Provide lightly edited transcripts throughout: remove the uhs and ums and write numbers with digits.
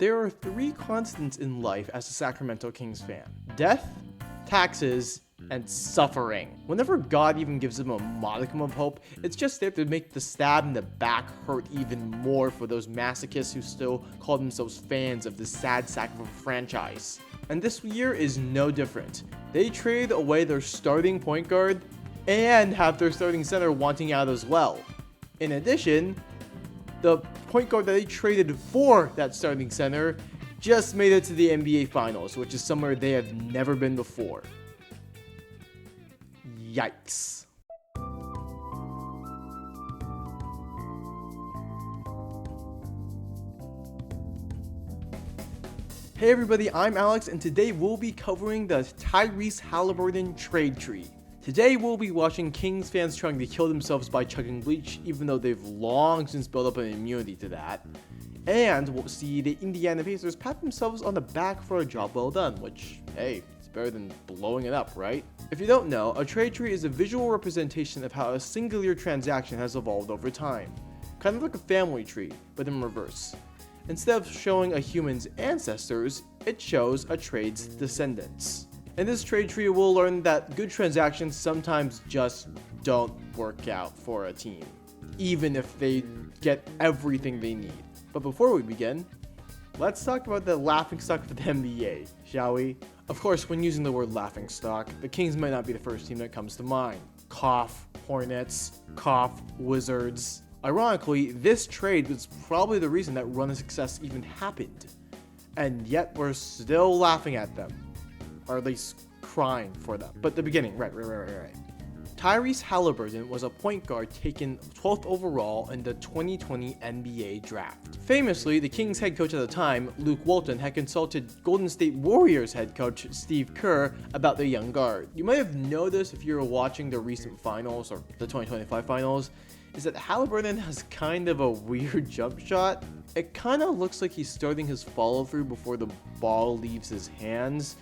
There are three constants in life as a Sacramento Kings fan: death, taxes, and suffering. Whenever God even gives them a modicum of hope, it's just there to make the stab in the back hurt even more for those masochists who still call themselves fans of the sad sack of a franchise. And this year is no different. They trade away their starting point guard and have their starting center wanting out as well. In addition, the point guard that they traded for that starting center just made it to the NBA Finals, which is somewhere they have never been before. Yikes. Hey everybody, I'm Alex, and today we'll be covering the Tyrese Haliburton trade tree. Today we'll be watching Kings fans trying to kill themselves by chugging bleach, even though they've long since built up an immunity to that. And we'll see the Indiana Pacers pat themselves on the back for a job well done, which, hey, it's better than blowing it up, right? If you don't know, a trade tree is a visual representation of how a singular transaction has evolved over time. Kind of like a family tree, but in reverse. Instead of showing a human's ancestors, it shows a trade's descendants. In this trade tree, we'll learn that good transactions sometimes just don't work out for a team, even if they get everything they need. But before we begin, let's talk about the laughingstock of the NBA, shall we? Of course, when using the word laughingstock, the Kings might not be the first team that comes to mind. Cough, Hornets, cough, Wizards. Ironically, this trade was probably the reason that run of success even happened. And yet we're still laughing at them. Or at least crying for them. But the beginning, right. Tyrese Haliburton was a point guard taken 12th overall in the 2020 NBA draft. Famously, the Kings head coach at the time, Luke Walton, had consulted Golden State Warriors head coach Steve Kerr about the young guard. You might have noticed if you were watching the recent finals, or the 2025 finals, is that Haliburton has kind of a weird jump shot. It kind of looks like he's starting his follow through before the ball leaves his hands.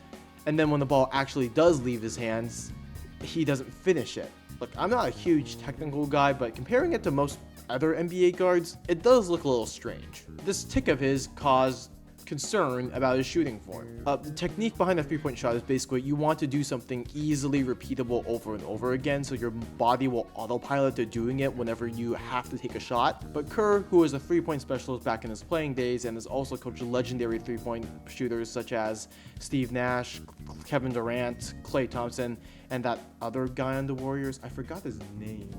And then when the ball actually does leave his hands, he doesn't finish it. Look, I'm not a huge technical guy, but comparing it to most other NBA guards, it does look a little strange. This tick of his caused concern about his shooting form. The technique behind a three-point shot is basically you want to do something easily repeatable over and over again, so your body will autopilot to doing it whenever you have to take a shot. But Kerr, who is a three-point specialist back in his playing days and has also coached legendary three-point shooters such as Steve Nash, Kevin Durant, Klay Thompson, and that other guy on the Warriors, I forgot his name,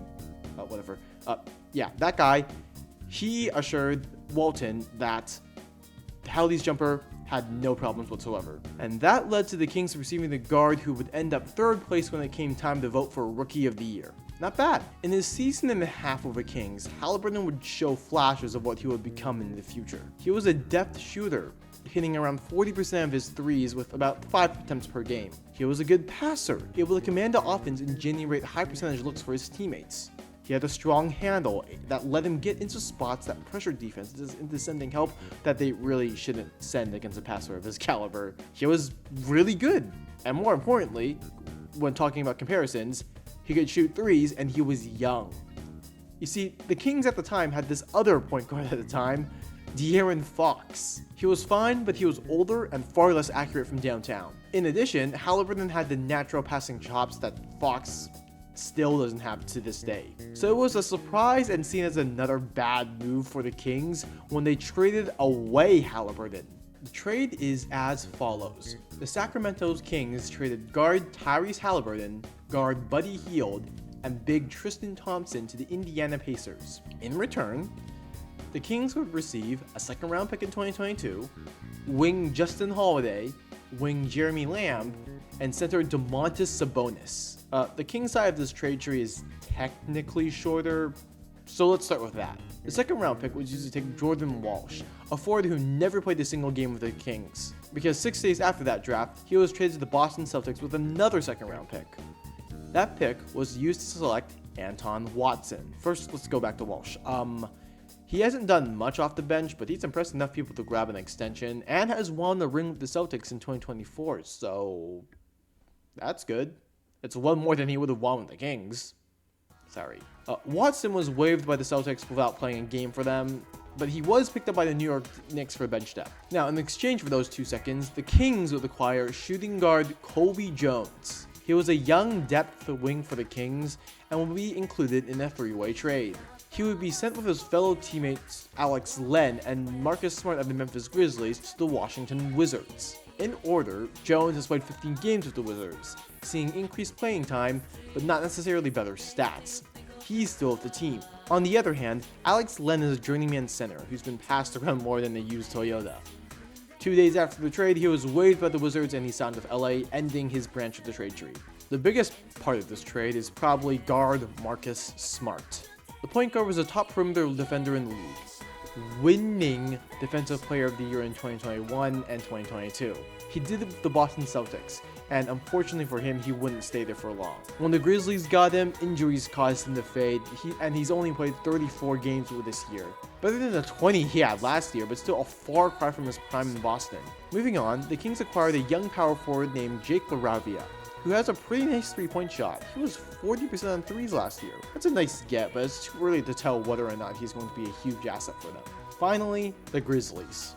that guy, he assured Walton that Hallie's jumper had no problems whatsoever. And that led to the Kings receiving the guard who would end up third place when it came time to vote for Rookie of the Year. Not bad. In his season and a half with the Kings, Haliburton would show flashes of what he would become in the future. He was a depth shooter, hitting around 40% of his threes with about 5 attempts per game. He was a good passer, able to command the offense and generate high percentage looks for his teammates. He had a strong handle that let him get into spots that pressured defenses into sending help that they really shouldn't send against a passer of his caliber. He was really good. And more importantly, when talking about comparisons, he could shoot threes and he was young. You see, the Kings at the time had this other point guard at the time, De'Aaron Fox. He was fine, but he was older and far less accurate from downtown. In addition, Haliburton had the natural passing chops that Fox still doesn't have to this day. So it was a surprise and seen as another bad move for the Kings when they traded away Haliburton. The trade is as follows. The Sacramento Kings traded guard Tyrese Haliburton, guard Buddy Hield, and big Tristan Thompson to the Indiana Pacers. In return, the Kings would receive a second round pick in 2022, wing Justin Holiday, wing Jeremy Lamb, and center Domantas Sabonis. The Kings side of this trade tree is technically shorter, so let's start with that. The second round pick was used to take Jordan Walsh, a forward who never played a single game with the Kings, because 6 days after that draft, he was traded to the Boston Celtics with another second round pick. That pick was used to select Anton Watson. First, let's go back to Walsh. He hasn't done much off the bench, but he's impressed enough people to grab an extension and has won the ring with the Celtics in 2024, so that's good. It's one more than he would have won with the Kings. Watson was waived by the Celtics without playing a game for them. but he was picked up by the New York Knicks for bench depth. Now, in exchange for those 2 seconds, the Kings would acquire shooting guard Colby Jones. He was a young depth wing for the Kings and will be included in a 3-way trade. He would be sent with his fellow teammates Alex Len and Marcus Smart of the Memphis Grizzlies to the Washington Wizards. In order, Jones has played 15 games with the Wizards, seeing increased playing time, but not necessarily better stats. He's still with the team. On the other hand, Alex Len is a journeyman center who's been passed around more than a used Toyota. 2 days after the trade, he was waived by the Wizards and he signed with LA, ending his branch of the trade tree. The biggest part of this trade is probably guard Marcus Smart. The point guard was a top perimeter defender in the league, winning Defensive Player of the Year in 2021 and 2022. He did it with the Boston Celtics, and unfortunately for him, he wouldn't stay there for long. When the Grizzlies got him, injuries caused him to fade, and he's only played 34 games with this year. Better than the 20 he had last year, but still a far cry from his prime in Boston. Moving on, the Kings acquired a young power forward named Jake LaRavia, who has a pretty nice 3-point shot. He was 40% on threes last year. That's a nice get, but it's too early to tell whether or not he's going to be a huge asset for them. Finally, the Grizzlies.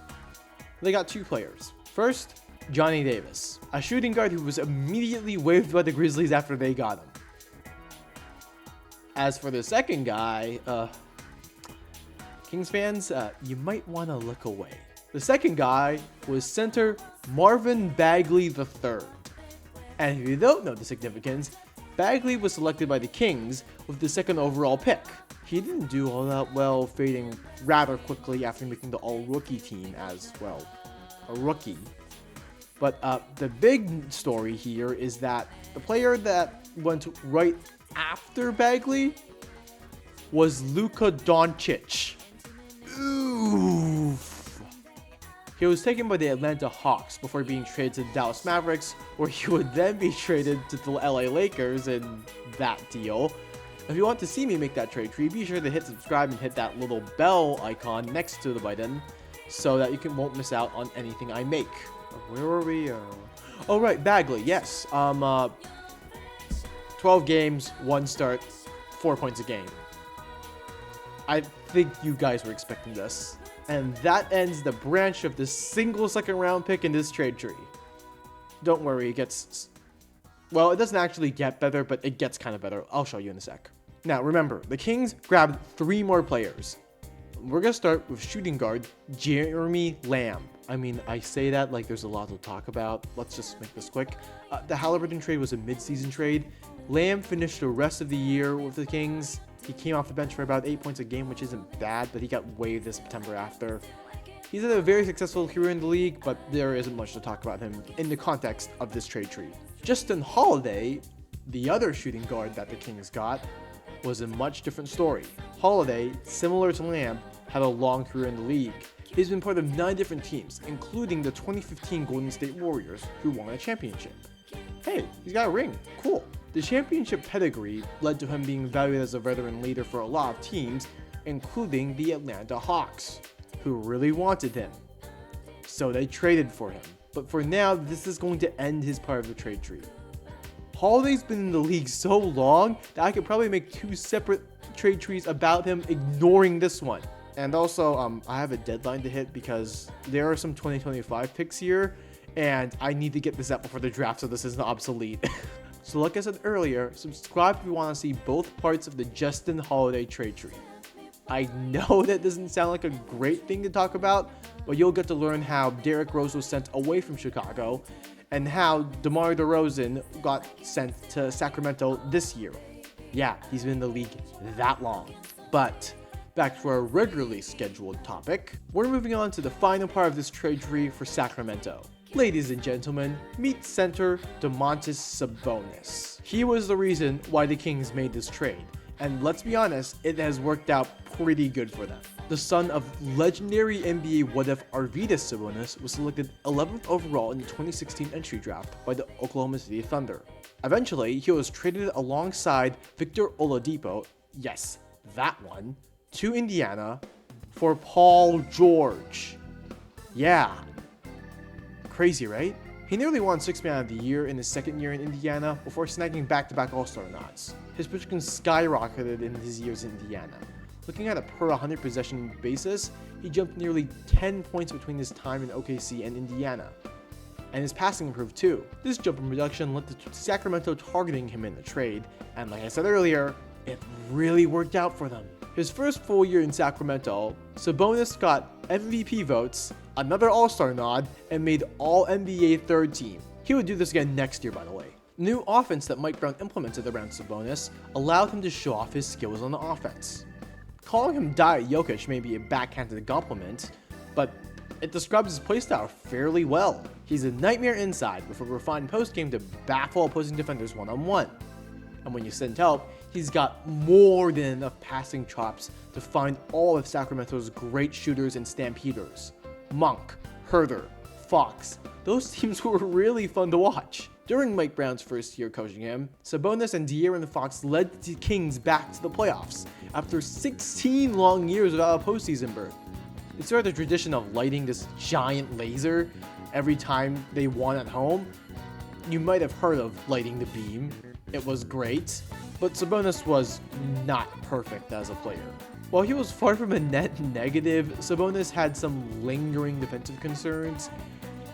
They got 2 players. First, Johnny Davis, a shooting guard who was immediately waived by the Grizzlies after they got him. As for the second guy, Kings fans, you might want to look away. The second guy was center Marvin Bagley III. And if you don't know the significance, Bagley was selected by the Kings with the 2nd overall pick. He didn't do all that well, fading rather quickly after making the all-rookie team as, well, a rookie. But the big story here is that the player that went right after Bagley was Luka Doncic. Oof. He was taken by the Atlanta Hawks before being traded to the Dallas Mavericks, where he would then be traded to the LA Lakers in that deal. If you want to see me make that trade tree, be sure to hit subscribe and hit that little bell icon next to the button so that you won't miss out on anything I make. Where were we? Oh, right, Bagley, yes. 12 games, 1 start, 4 points a game. I think you guys were expecting this. And that ends the branch of the single 2nd round pick in this trade tree. Don't worry, it gets... Well, it doesn't actually get better, but it gets kind of better. I'll show you in a sec. Now, remember, the Kings grabbed 3 more players. We're going to start with shooting guard Jeremy Lamb. I mean, I say that like there's a lot to talk about. Let's just make this quick. The Haliburton trade was a mid-season trade. Lamb finished the rest of the year with the Kings. He came off the bench for about 8 points a game, which isn't bad, but he got waived this September after. He's had a very successful career in the league, but there isn't much to talk about him in the context of this trade tree. Justin Holiday, the other shooting guard that the Kings got, was a much different story. Holiday, similar to Lamb, had a long career in the league. He's been part of 9 different teams, including the 2015 Golden State Warriors, who won a championship. Hey, he's got a ring. Cool. The championship pedigree led to him being valued as a veteran leader for a lot of teams, including the Atlanta Hawks, who really wanted him. So they traded for him. But for now, this is going to end his part of the trade tree. Holiday's been in the league so long that I could probably make 2 separate trade trees about him, ignoring this one. And also, I have a deadline to hit because there are some 2025 picks here, and I need to get this out before the draft so this isn't obsolete. So like I said earlier, subscribe if you want to see both parts of the Justin Holiday trade tree. I know that doesn't sound like a great thing to talk about, but you'll get to learn how Derrick Rose was sent away from Chicago and how DeMar DeRozan got sent to Sacramento this year. Yeah, he's been in the league that long. But back to our regularly scheduled topic, we're moving on to the final part of this trade tree for Sacramento. Ladies and gentlemen, meet center Domantas Sabonis. He was the reason why the Kings made this trade, and let's be honest, it has worked out pretty good for them. The son of legendary NBA what-if Arvydas Sabonis was selected 11th overall in the 2016 entry draft by the Oklahoma City Thunder. Eventually, he was traded alongside Victor Oladipo, yes, that one, to Indiana for Paul George. Yeah. Crazy, right? He nearly won 6th Man of the Year in his 2nd year in Indiana before snagging back-to-back All-Star nods. His production skyrocketed in his years in Indiana. Looking at a per 100 possession basis, he jumped nearly 10 points between his time in OKC and Indiana. And his passing improved too. This jump in production led to Sacramento targeting him in the trade, and like I said earlier, it really worked out for them. His first full year in Sacramento, Sabonis got MVP votes, another All-Star nod, and made All-NBA third team. He would do this again next year, by the way. The new offense that Mike Brown implemented around Sabonis allowed him to show off his skills on the offense. Calling him Diet Jokic may be a backhanded compliment, but it describes his playstyle fairly well. He's a nightmare inside with a refined postgame to baffle opposing defenders one-on-one. And when you send help, he's got more than enough passing chops to find all of Sacramento's great shooters and stampeders. Monk, Herter, Fox, those teams were really fun to watch. During Mike Brown's first year coaching him, Sabonis and De'Aaron Fox led the Kings back to the playoffs after 16 long years without a postseason berth. They started the tradition of lighting this giant laser every time they won at home. You might have heard of lighting the beam. It was great, but Sabonis was not perfect as a player. While he was far from a net negative, Sabonis had some lingering defensive concerns.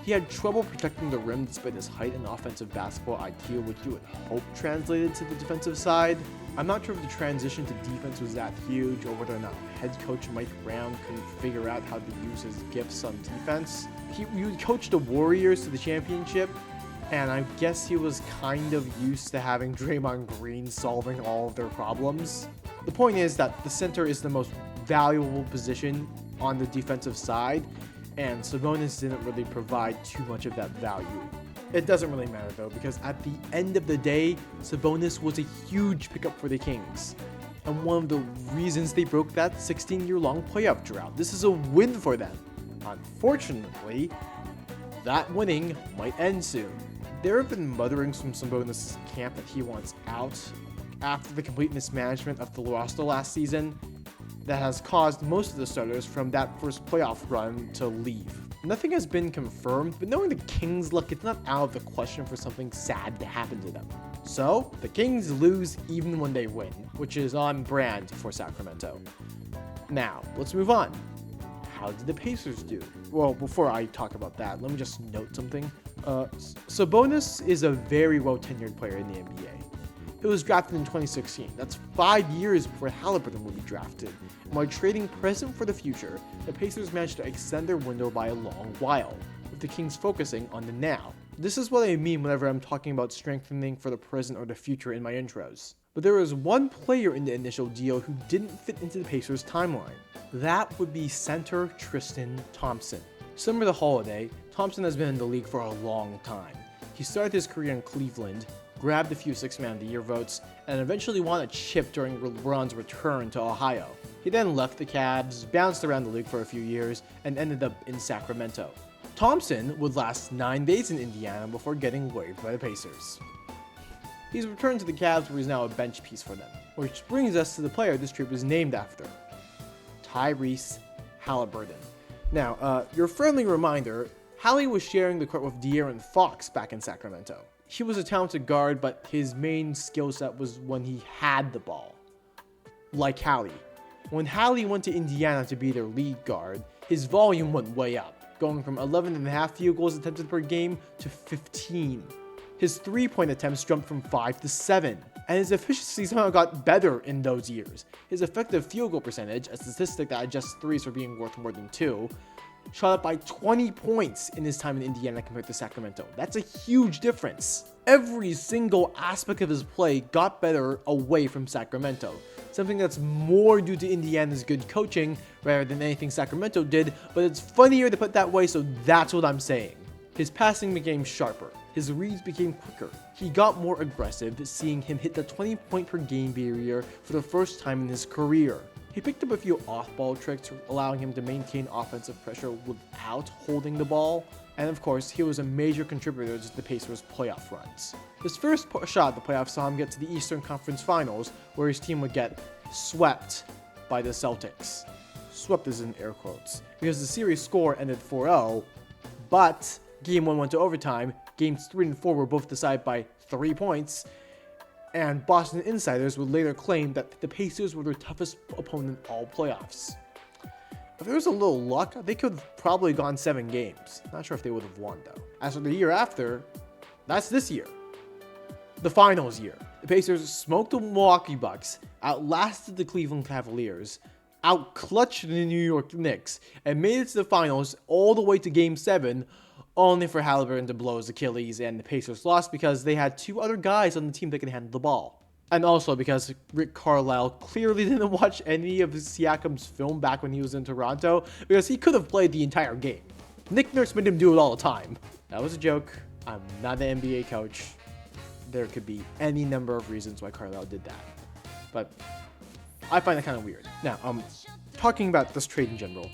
He had trouble protecting the rim despite his height and offensive basketball IQ, which you would hope translated to the defensive side. I'm not sure if the transition to defense was that huge, or whether or not head coach Mike Brown couldn't figure out how to use his gifts on defense. He coached the Warriors to the championship, and I guess he was kind of used to having Draymond Green solving all of their problems. The point is that the center is the most valuable position on the defensive side, and Sabonis didn't really provide too much of that value. It doesn't really matter though, because at the end of the day, Sabonis was a huge pickup for the Kings, and one of the reasons they broke that 16-year-long playoff drought. This is a win for them. Unfortunately, that winning might end soon. There have been mutterings from Sabonis' camp that he wants out after the complete mismanagement of the roster last season that has caused most of the starters from that first playoff run to leave. Nothing has been confirmed, but knowing the Kings' luck, it's not out of the question for something sad to happen to them. So, the Kings lose even when they win, which is on brand for Sacramento. Now, let's move on. How did the Pacers do? Well, before I talk about that, let me just note something. Sabonis is a very well-tenured player in the NBA. He was drafted in 2016. That's 5 years before Haliburton would be drafted. And while trading present for the future, the Pacers managed to extend their window by a long while, with the Kings focusing on the now. This is what I mean whenever I'm talking about strengthening for the present or the future in my intros. But there was one player in the initial deal who didn't fit into the Pacers' timeline. That would be center Tristan Thompson. Similar to Holiday, Thompson has been in the league for a long time. He started his career in Cleveland, grabbed a few Sixth Man of the Year votes, and eventually won a chip during LeBron's return to Ohio. He then left the Cavs, bounced around the league for a few years, and ended up in Sacramento. Thompson would last 9 days in Indiana before getting waived by the Pacers. He's returned to the Cavs, where he's now a bench piece for them. Which brings us to the player this trade was named after, Tyrese Haliburton. Now, your friendly reminder, Hallie was sharing the court with De'Aaron Fox back in Sacramento. He was a talented guard, but his main skill set was when he had the ball. Like Hallie. When Hallie went to Indiana to be their lead guard, his volume went way up, going from 11.5 field goals attempted per game to 15. His three-point attempts jumped from 5 to 7, and his efficiency somehow got better in those years. His effective field goal percentage, a statistic that adjusts threes for being worth more than 2, shot up by 20 points in his time in Indiana compared to Sacramento. That's a huge difference. Every single aspect of his play got better away from Sacramento. Something that's more due to Indiana's good coaching rather than anything Sacramento did, but it's funnier to put that way, so that's what I'm saying. His passing became sharper. His reads became quicker. He got more aggressive, seeing him hit the 20-point per game barrier for the first time in his career. He picked up a few off-ball tricks, allowing him to maintain offensive pressure without holding the ball. And of course, he was a major contributor to the Pacers' playoff runs. His first shot at the playoffs saw him get to the Eastern Conference Finals, where his team would get swept by the Celtics. Swept is in air quotes, because the series score ended 4-0, but Game 1 went to overtime, Games 3 and 4 were both decided by 3 points, And Boston insiders would later claim that the Pacers were their toughest opponent all playoffs. If there was a little luck, they could have probably gone 7 games. Not sure if they would have won though. As for the year after, that's this year. The finals year. The Pacers smoked the Milwaukee Bucks, outlasted the Cleveland Cavaliers, outclutched the New York Knicks, and made it to the finals all the way to Game 7, only for Haliburton to blow his Achilles, and the Pacers lost because they had 2 other guys on the team that could handle the ball. And also because Rick Carlisle clearly didn't watch any of Siakam's film back when he was in Toronto, because he could have played the entire game. Nick Nurse made him do it all the time. That was a joke. I'm not an NBA coach. There could be any number of reasons why Carlisle did that. But I find it kind of weird. Now, talking about this trade in general,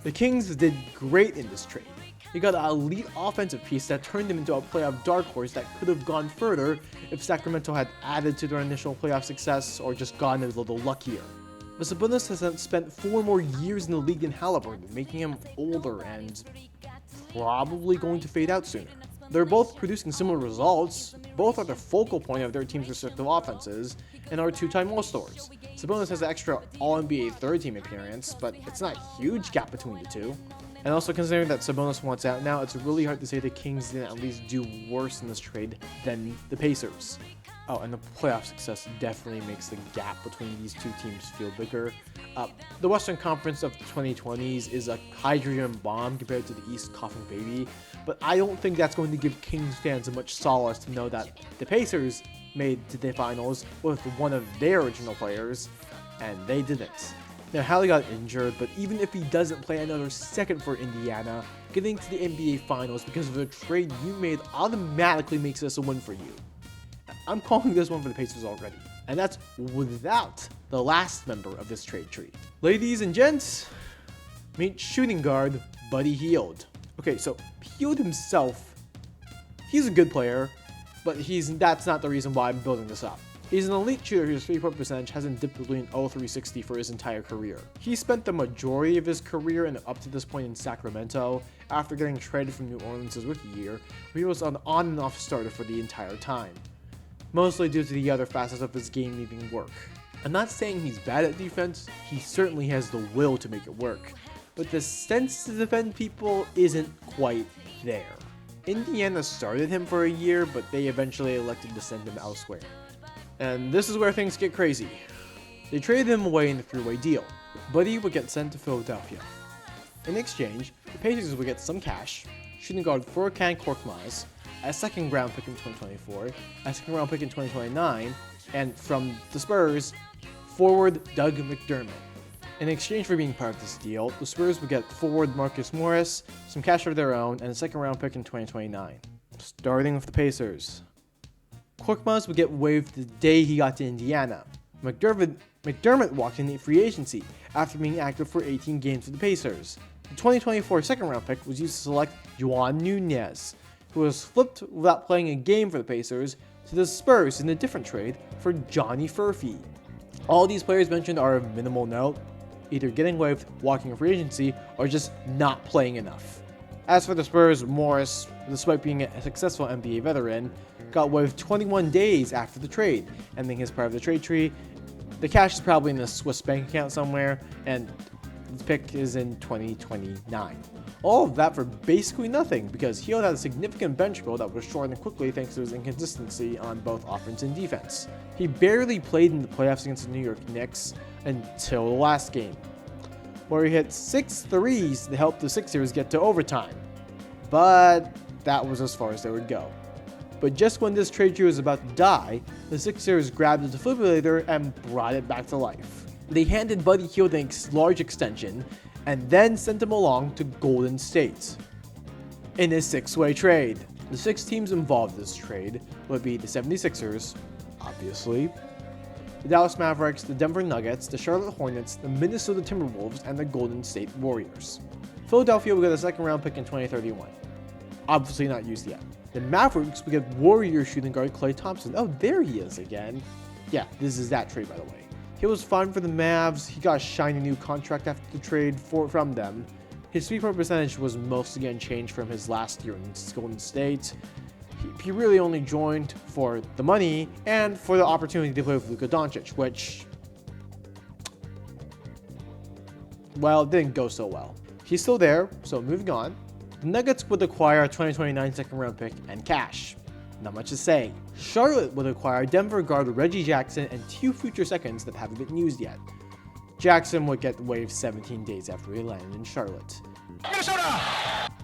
the Kings did great in this trade. They got an elite offensive piece that turned them into a playoff dark horse that could have gone further if Sacramento had added to their initial playoff success or just gotten a little luckier. But Sabonis has spent 4 more years in the league than Haliburton, making him older and probably going to fade out sooner. They're both producing similar results, both are the focal point of their team's respective offenses, and are 2-time All-Stars. Sabonis has an extra All-NBA third-team appearance, but it's not a huge gap between the two. And also considering that Sabonis wants out now, it's really hard to say the Kings didn't at least do worse in this trade than the Pacers. Oh, and the playoff success definitely makes the gap between these two teams feel bigger. The Western Conference of the 2020s is a hydrogen bomb compared to the East coughing baby, but I don't think that's going to give Kings fans much solace to know that the Pacers made to the finals with one of their original players, and they didn't. Now, Hallie got injured, but even if he doesn't play another second for Indiana, getting to the NBA Finals because of a trade you made automatically makes this a win for you. I'm calling this one for the Pacers already, and that's without the last member of this trade tree. Ladies and gents, meet shooting guard Buddy Hield. Okay, so Hield himself, he's a good player, but that's not the reason why I'm building this up. He's an elite shooter whose 3-point percentage hasn't dipped between 0.360 for his entire career. He spent the majority of his career and up to this point in Sacramento after getting traded from New Orleans his rookie year, where he was an on and off starter for the entire time. Mostly due to the other facets of his game needing work. I'm not saying he's bad at defense, he certainly has the will to make it work, but the sense to defend people isn't quite there. Indiana started him for a year, but they eventually elected to send him elsewhere. And this is where things get crazy. They traded him away in a 3-way deal. Buddy would get sent to Philadelphia. In exchange, the Pacers would get some cash, shooting guard Furkan Korkmaz, a 2nd round pick in 2024, a 2nd round pick in 2029, and from the Spurs, forward Doug McDermott. In exchange for being part of this deal, the Spurs would get forward Marcus Morris, some cash of their own, and a 2nd round pick in 2029. Starting with the Pacers. Korkmaz would get waived the day he got to Indiana. McDermott walked in free agency after being active for 18 games for the Pacers. The 2024 2nd round pick was used to select Juan Nunez, who was flipped without playing a game for the Pacers to the Spurs in a different trade for Johnny Furphy. All these players mentioned are of minimal note, either getting waived, walking in free agency, or just not playing enough. As for the Spurs, Morris, despite being a successful NBA veteran, got waived 21 days after the trade, ending his part of the trade tree. The cash is probably in a Swiss bank account somewhere, and the pick is in 2029. All of that for basically nothing, because Hield had a significant bench role that was shortened quickly thanks to his inconsistency on both offense and defense. He barely played in the playoffs against the New York Knicks until the last game, where he hit 6 threes to help the Sixers get to overtime. But that was as far as they would go. But just when this trade tree was about to die, the Sixers grabbed the defibrillator and brought it back to life. They handed Buddy Hield a large extension, and then sent him along to Golden State in a 6-way trade. The 6 teams involved in this trade would be the 76ers, obviously, the Dallas Mavericks, the Denver Nuggets, the Charlotte Hornets, the Minnesota Timberwolves, and the Golden State Warriors. Philadelphia would get a 2nd round pick in 2031. Obviously not used yet. The Mavericks would get Warriors shooting guard Klay Thompson. Oh, there he is again. Yeah, this is that trade, by the way. He was fine for the Mavs. He got a shiny new contract after the trade from them. His 3-point percentage was mostly unchanged from his last year in Golden State. He really only joined for the money and for the opportunity to play with Luka Doncic, which, well, it didn't go so well. He's still there, so moving on. The Nuggets would acquire a 2029 second round pick and cash. Not much to say. Charlotte would acquire Denver guard Reggie Jackson and 2 future seconds that haven't been used yet. Jackson would get waived 17 days after he landed in Charlotte. Minnesota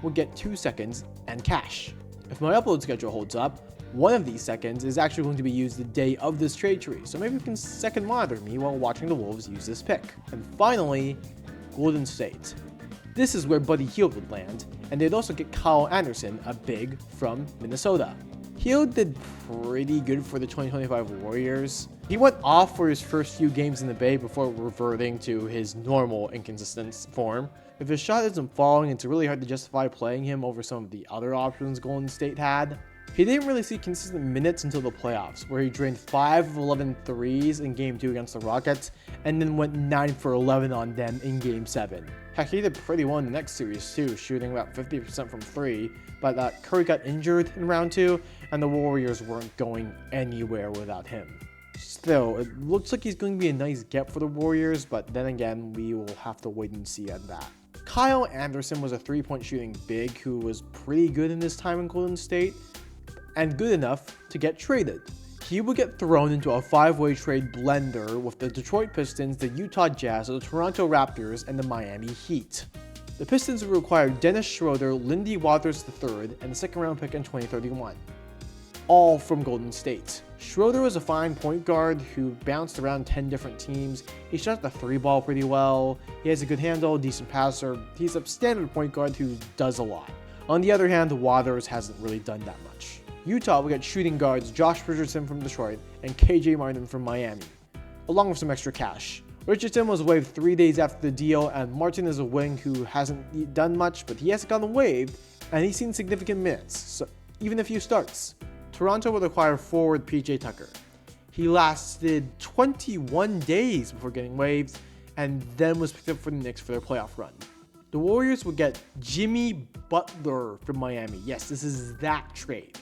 would get 2 seconds and cash. If my upload schedule holds up, one of these seconds is actually going to be used the day of this trade tree, so maybe you can second monitor me while watching the Wolves use this pick. And finally, Golden State. This is where Buddy Hield would land, and they'd also get Kyle Anderson, a big from Minnesota. Hield did pretty good for the 2025 Warriors. He went off for his first few games in the Bay before reverting to his normal inconsistent form. If his shot isn't falling, it's really hard to justify playing him over some of the other options Golden State had. He didn't really see consistent minutes until the playoffs, where he drained 5 of 11 threes in Game 2 against the Rockets, and then went 9 for 11 on them in Game 7. Heck, he did pretty well in the next series too, shooting about 50% from 3, but Curry got injured in round 2, and the Warriors weren't going anywhere without him. Still, it looks like he's going to be a nice get for the Warriors, but then again, we will have to wait and see on that. Kyle Anderson was a 3-point shooting big who was pretty good in his time in Golden State, and good enough to get traded. He would get thrown into a 5-way trade blender with the Detroit Pistons, the Utah Jazz, the Toronto Raptors, and the Miami Heat. The Pistons would require Dennis Schroeder, Lindy Waters III, and a second-round pick in 2031. All from Golden State. Schroeder was a fine point guard who bounced around 10 different teams. He shot the 3-ball pretty well. He has a good handle, decent passer. He's a standard point guard who does a lot. On the other hand, Waters hasn't really done that much. Utah will get shooting guards Josh Richardson from Detroit and KJ Martin from Miami, along with some extra cash. Richardson was waived 3 days after the deal, and Martin is a wing who hasn't done much, but he hasn't gotten waived, and he's seen significant minutes, so even a few starts. Toronto would acquire forward PJ Tucker. He lasted 21 days before getting waived, and then was picked up for the Knicks for their playoff run. The Warriors would get Jimmy Butler from Miami. Yes, this is that trade.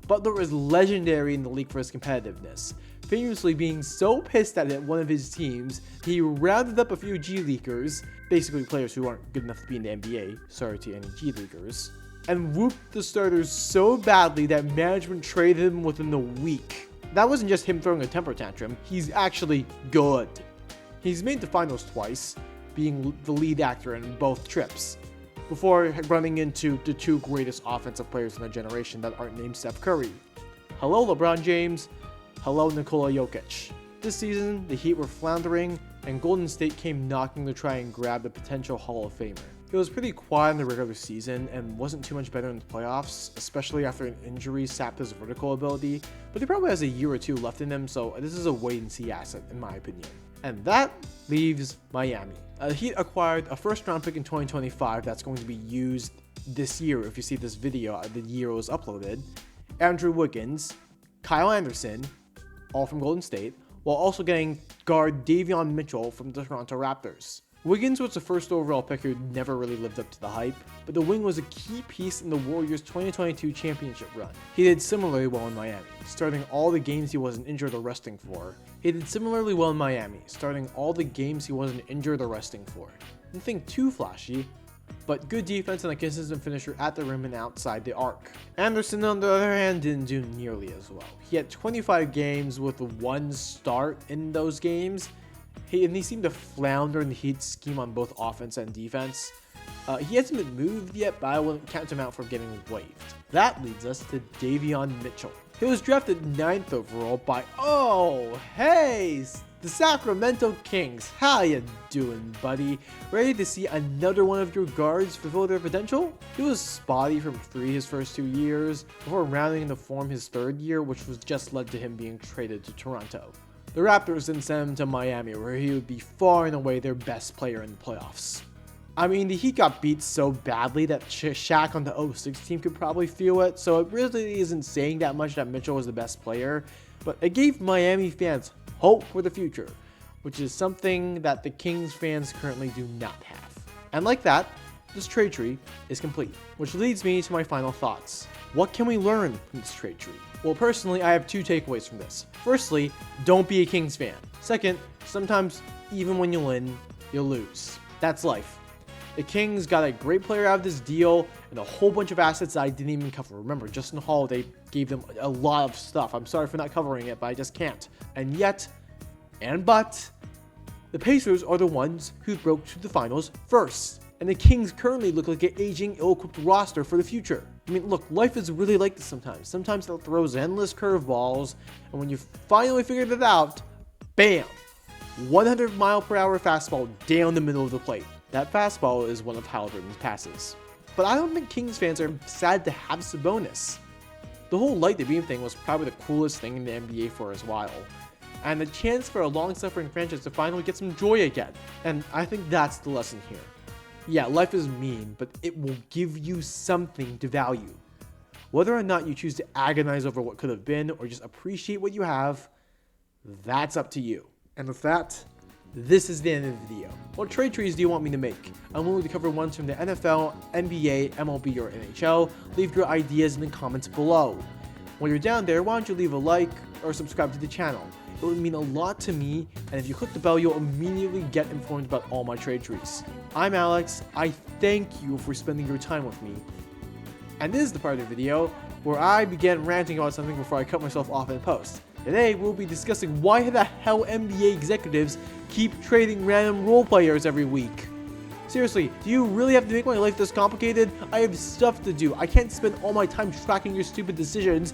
Butler is legendary in the league for his competitiveness, famously being so pissed at one of his teams, he rounded up a few G Leaguers, basically players who aren't good enough to be in the NBA, sorry to any G Leaguers, and whooped the starters so badly that management traded him within a week. That wasn't just him throwing a temper tantrum, he's actually good. He's made the finals twice, being the lead actor in both trips, before running into the 2 greatest offensive players in a generation that aren't named Steph Curry. Hello LeBron James, hello Nikola Jokic. This season, the Heat were floundering, and Golden State came knocking to try and grab the potential Hall of Famer. It was pretty quiet in the regular season and wasn't too much better in the playoffs, especially after an injury sapped his vertical ability, but he probably has a year or 2 left in him, so this is a wait-and-see asset in my opinion. And that leaves Miami. The Heat acquired a first-round pick in 2025 that's going to be used this year if you see this video the year it was uploaded, Andrew Wiggins, Kyle Anderson, all from Golden State, while also getting guard Davion Mitchell from the Toronto Raptors. Wiggins was the first overall pick who never really lived up to the hype, but the wing was a key piece in the Warriors' 2022 championship run. He did similarly well in Miami, starting all the games he wasn't injured or resting for. Nothing too flashy, but good defense and a consistent finisher at the rim and outside the arc. Anderson, on the other hand, didn't do nearly as well. He had 25 games with 1 start in those games, and he seemed to flounder in the Heat's scheme on both offense and defense. He hasn't been moved yet, but I wouldn't count him out for getting waived. That leads us to Davion Mitchell. He was drafted 9th overall by, the Sacramento Kings. How you doing, buddy? Ready to see another one of your guards fulfill their potential? He was spotty from 3 his first 2 years, before rounding into form his 3rd year, which was just led to him being traded to Toronto. The Raptors then sent him to Miami, where he would be far and away their best player in the playoffs. I mean, the Heat got beat so badly that Shaq on the 06 team could probably feel it, so it really isn't saying that much that Mitchell was the best player, but it gave Miami fans hope for the future, which is something that the Kings fans currently do not have. And like that, this trade tree is complete. Which leads me to my final thoughts. What can we learn from this trade tree? Well, personally, I have 2 takeaways from this. Firstly, don't be a Kings fan. Second, sometimes even when you win, you lose. That's life. The Kings got a great player out of this deal and a whole bunch of assets that I didn't even cover. Remember, Justin Holiday gave them a lot of stuff. I'm sorry for not covering it, but I just can't. And yet, but, the Pacers are the ones who broke to the finals first. And the Kings currently look like an aging, ill-equipped roster for the future. I mean, look, life is really like this sometimes. Sometimes it throws endless curveballs, and when you finally figured it out, bam! 100-mile-per-hour fastball down the middle of the plate. That fastball is one of Haliburton's passes. But I don't think Kings fans are sad to have Sabonis. The whole light the beam thing was probably the coolest thing in the NBA for a while, and the chance for a long-suffering franchise to finally get some joy again. And I think that's the lesson here. Yeah, life is mean, but it will give you something to value. Whether or not you choose to agonize over what could have been or just appreciate what you have, that's up to you. And with that, this is the end of the video. What trade trees do you want me to make? I'm willing to cover ones from the NFL, NBA, MLB, or NHL. Leave your ideas in the comments below. While you're down there, why don't you leave a like or subscribe to the channel? It would mean a lot to me, and if you click the bell, you'll immediately get informed about all my trade trees. I'm Alex. I thank you for spending your time with me. And this is the part of the video where I began ranting about something before I cut myself off in post. Today, we'll be discussing why the hell NBA executives keep trading random role players every week. Seriously, do you really have to make my life this complicated? I have stuff to do. I can't spend all my time tracking your stupid decisions.